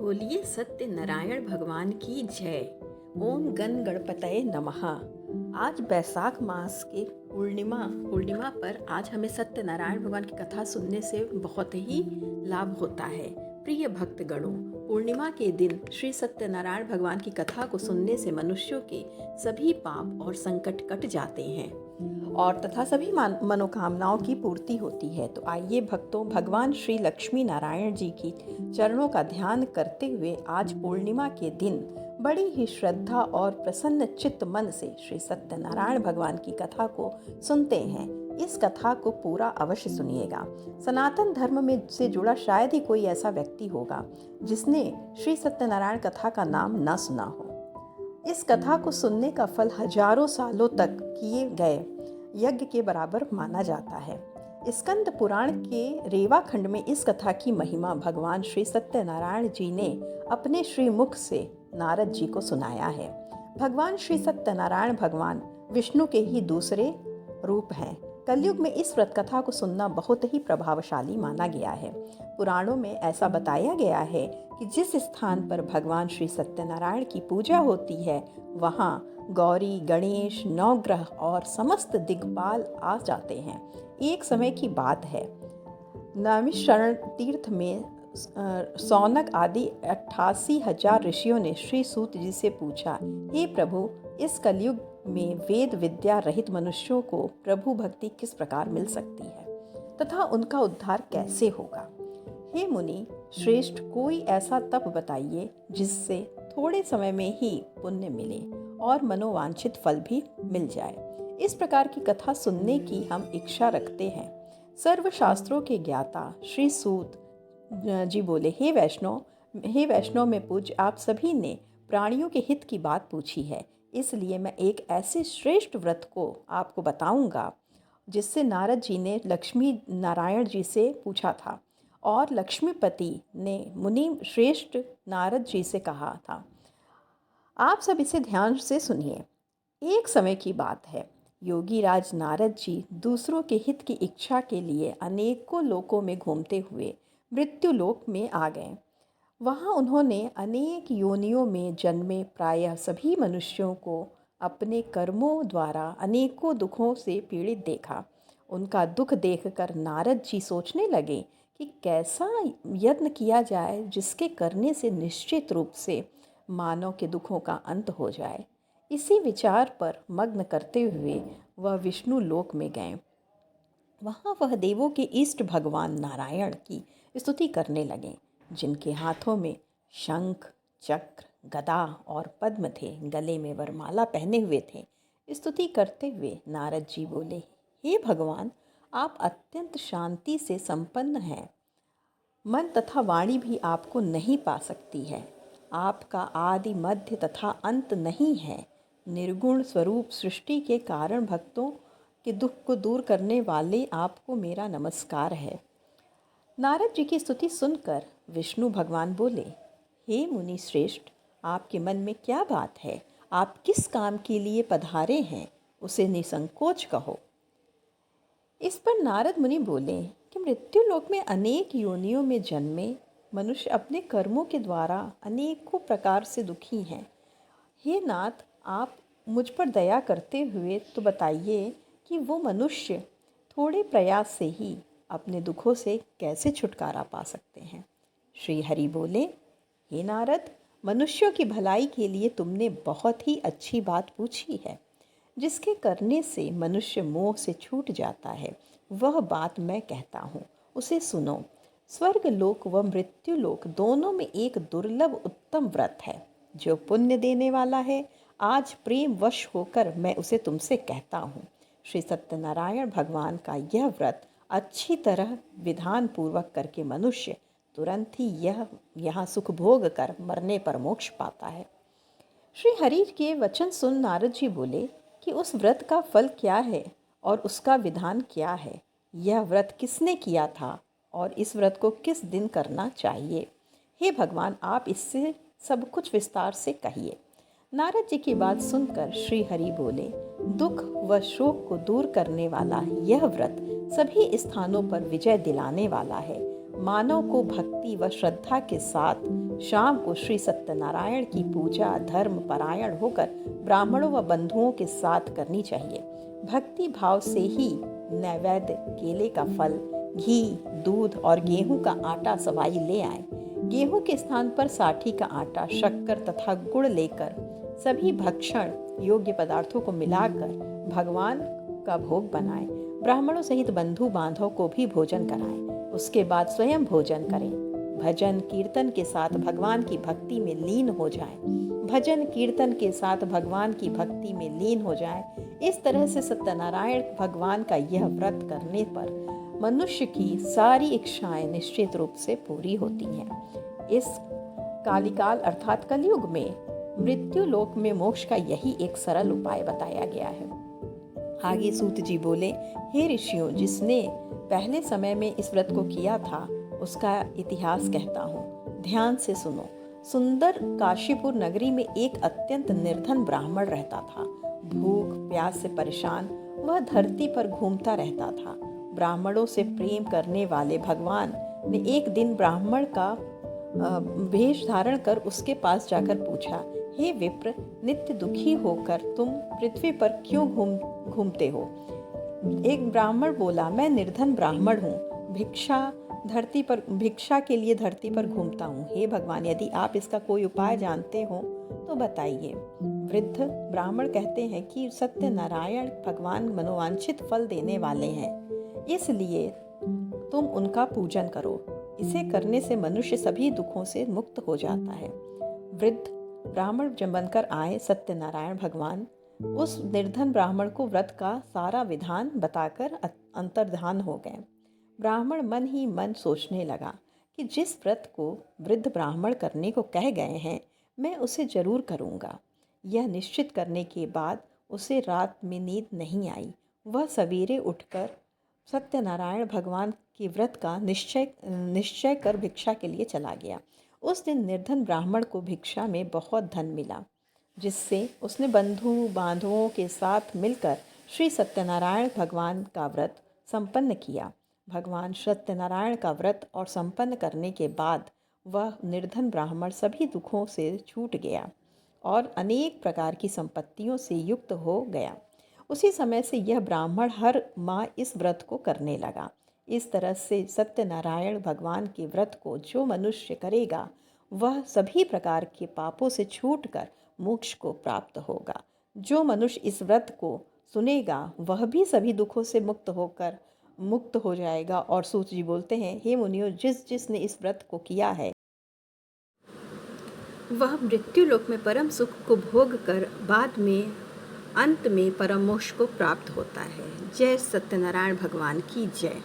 बोलिए सत्य नारायण भगवान की जय। ओम गण गणपतये नमः। आज बैसाख मास के पूर्णिमा पर आज हमें सत्य नारायण भगवान की कथा सुनने से बहुत ही लाभ होता है। प्रिय भक्तगणों, पूर्णिमा के दिन श्री सत्यनारायण भगवान की कथा को सुनने से मनुष्यों के सभी पाप और संकट कट जाते हैं और तथा सभी मनोकामनाओं की पूर्ति होती है। तो आइए भक्तों, भगवान श्री लक्ष्मी नारायण जी की चरणों का ध्यान करते हुए आज पूर्णिमा के दिन बड़ी ही श्रद्धा और प्रसन्न चित्त मन से श्री सत्यनारायण भगवान की कथा को सुनते हैं। इस कथा को पूरा अवश्य सुनिएगा। सनातन धर्म में से जुड़ा शायद ही कोई ऐसा व्यक्ति होगा जिसने श्री सत्यनारायण कथा का नाम न सुना हो। इस कथा को सुनने का फल हजारों सालों तक किए गए यज्ञ के बराबर माना जाता है। स्कंद पुराण के रेवा खंड में इस कथा की महिमा भगवान श्री सत्यनारायण जी ने अपने श्री मुख से नारद जी को सुनाया है। भगवान श्री सत्यनारायण भगवान विष्णु के ही दूसरे रूप हैं। कलयुग में इस व्रत कथा को सुनना बहुत ही प्रभावशाली माना गया है। पुराणों में ऐसा बताया गया है कि जिस स्थान पर भगवान श्री सत्यनारायण की पूजा होती है वहाँ गौरी, गणेश, नवग्रह और समस्त दिग्पाल आ जाते हैं। एक समय की बात है, नैमिषारण्य तीर्थ में सौनक आदि 88,000 ऋषियों ने श्री सूत जी से पूछा, हे प्रभु, इस कलयुग में वेद विद्या रहित मनुष्यों को प्रभु भक्ति किस प्रकार मिल सकती है तथा उनका उद्धार कैसे होगा। हे मुनि श्रेष्ठ, कोई ऐसा तप बताइए जिससे थोड़े समय में ही पुण्य मिले और मनोवांछित फल भी मिल जाए। इस प्रकार की कथा सुनने की हम इच्छा रखते हैं। सर्व शास्त्रों के ज्ञाता श्री सूत जी बोले, हे वैष्णव में पूज्य, आप सभी ने प्राणियों के हित की बात पूछी है, इसलिए मैं एक ऐसे श्रेष्ठ व्रत को आपको बताऊंगा जिससे नारद जी ने लक्ष्मी नारायण जी से पूछा था और लक्ष्मीपति ने मुनि श्रेष्ठ नारद जी से कहा था। आप सब इसे ध्यान से सुनिए। एक समय की बात है, योगी राज नारद जी दूसरों के हित की इच्छा के लिए अनेकों लोकों में घूमते हुए मृत्यु लोक में आ गए। वहाँ उन्होंने अनेक योनियों में जन्मे प्रायः सभी मनुष्यों को अपने कर्मों द्वारा अनेकों दुखों से पीड़ित देखा। उनका दुख देखकर नारद जी सोचने लगे कि कैसा यत्न किया जाए जिसके करने से निश्चित रूप से मानव के दुखों का अंत हो जाए। इसी विचार पर मग्न करते हुए वह विष्णु लोक में गए। वहाँ वह देवों के इष्ट भगवान नारायण की स्तुति करने लगे, जिनके हाथों में शंख, चक्र, गदा और पद्म थे, गले में वरमाला पहने हुए थे। स्तुति करते हुए नारद जी बोले, हे भगवान, आप अत्यंत शांति से संपन्न हैं। मन तथा वाणी भी आपको नहीं पा सकती है। आपका आदि मध्य तथा अंत नहीं है। निर्गुण स्वरूप सृष्टि के कारण भक्तों के दुख को दूर करने वाले आपको मेरा नमस्कार है। नारद जी की स्तुति सुनकर विष्णु भगवान बोले, हे मुनि श्रेष्ठ, आपके मन में क्या बात है? आप किस काम के लिए पधारे हैं, उसे निसंकोच कहो। इस पर नारद मुनि बोले कि मृत्यु लोक में अनेक योनियों में जन्मे मनुष्य अपने कर्मों के द्वारा अनेकों प्रकार से दुखी हैं। हे नाथ, आप मुझ पर दया करते हुए तो बताइए कि वो मनुष्य थोड़े प्रयास से ही अपने दुखों से कैसे छुटकारा पा सकते हैं। श्री हरि बोले, हे नारद, मनुष्यों की भलाई के लिए तुमने बहुत ही अच्छी बात पूछी है। जिसके करने से मनुष्य मोह से छूट जाता है, वह बात मैं कहता हूँ, उसे सुनो। स्वर्ग लोक व मृत्यु लोक दोनों में एक दुर्लभ उत्तम व्रत है जो पुण्य देने वाला है। आज प्रेम वश होकर मैं उसे तुमसे कहता हूँ। श्री सत्यनारायण भगवान का यह व्रत अच्छी तरह विधान पूर्वक करके मनुष्य तुरंत ही यहाँ सुख भोग कर मरने पर मोक्ष पाता है। श्री हरि के वचन सुन नारद जी बोले कि उस व्रत का फल क्या है और उसका विधान क्या है। यह व्रत किसने किया था और इस व्रत को किस दिन करना चाहिए। हे भगवान, आप इससे सब कुछ विस्तार से कहिए। नारद जी की बात सुनकर श्री हरि बोले, दुख व शोक को दूर करने वाला यह व्रत सभी स्थानों पर विजय दिलाने वाला है। मानव को भक्ति व श्रद्धा के साथ शाम को श्री सत्यनारायण की पूजा धर्म परायण होकर ब्राह्मणों व बंधुओं के साथ करनी चाहिए। भक्ति भाव से ही नैवेद्य, केले का फल, घी, दूध और गेहूं का आटा सवाई ले आए। गेहूं के स्थान पर साठी का आटा, शक्कर तथा गुड़ लेकर सभी भक्षण योग्य पदार्थों को मिलाकर भगवान का भोग बनाएं। ब्राह्मणों सहित बंधु बांधव को भी भोजन कराएं। उसके बाद स्वयं भोजन करें। भजन कीर्तन के साथ भगवान की भक्ति में लीन हो जाएं। भजन कीर्तन के साथ भगवान की भक्ति में लीन हो जाएं। इस तरह से सत्यनारायण भगवान का यह व्रत करने पर मनुष्य की सारी इच्छाएं निश्चित रूप से पूरी होती हैं। इस कालिकाल अर्थात कलयुग में मृत्यु लोक में मोक्ष का यही एक सरल उपाय बताया गया है। आगे सूत जी बोले, हे ऋषियों, जिसने पहले समय में इस व्रत को किया था उसका इतिहास कहता हूँ, ध्यान से सुनो। सुंदर काशीपुर नगरी में एक अत्यंत निर्धन ब्राह्मण रहता था। भूख प्यास से परेशान वह धरती पर घूमता रहता था। ब्राह्मणों से प्रेम करने वाले भगवान ने एक दिन ब्राह्मण का वेश धारण कर उसके पास जाकर पूछा, हे विप्र, नित्य दुखी होकर तुम पृथ्वी पर क्यों घूमते हो? एक ब्राह्मण बोला, मैं निर्धन ब्राह्मण हूँ, भिक्षा के लिए धरती पर घूमता हूँ। हे भगवान, यदि आप इसका कोई उपाय जानते हो तो बताइए। वृद्ध ब्राह्मण कहते हैं कि सत्यनारायण भगवान मनोवांछित फल देने वाले हैं, इसलिए तुम उनका पूजन करो। इसे करने से मनुष्य सभी दुखों से मुक्त हो जाता है। वृद्ध ब्राह्मण जब बनकर आए, सत्यनारायण भगवान उस निर्धन ब्राह्मण को व्रत का सारा विधान बताकर अंतर्धान हो गए। ब्राह्मण मन ही मन सोचने लगा कि जिस व्रत को वृद्ध ब्राह्मण करने को कह गए हैं, मैं उसे जरूर करूँगा। यह निश्चित करने के बाद उसे रात में नींद नहीं आई। वह सवेरे उठकर सत्यनारायण भगवान के व्रत का निश्चय कर भिक्षा के लिए चला गया। उस दिन निर्धन ब्राह्मण को भिक्षा में बहुत धन मिला, जिससे उसने बंधु बांधवों के साथ मिलकर श्री सत्यनारायण भगवान का व्रत संपन्न किया। भगवान सत्यनारायण का व्रत और संपन्न करने के बाद वह निर्धन ब्राह्मण सभी दुखों से छूट गया और अनेक प्रकार की संपत्तियों से युक्त हो गया। उसी समय से यह ब्राह्मण हर माह इस व्रत को करने लगा। इस तरह से सत्यनारायण भगवान के व्रत को जो मनुष्य करेगा वह सभी प्रकार के पापों से छूटकर मोक्ष को प्राप्त होगा। जो मनुष्य इस व्रत को सुनेगा वह भी सभी दुखों से मुक्त हो जाएगा। और सूत जी बोलते हैं, हे मुनियों, जिसने इस व्रत को किया है वह मृत्यु लोक में परम सुख को भोग कर बाद में अंत में परम मोक्ष को प्राप्त होता है। जय सत्यनारायण भगवान की जय।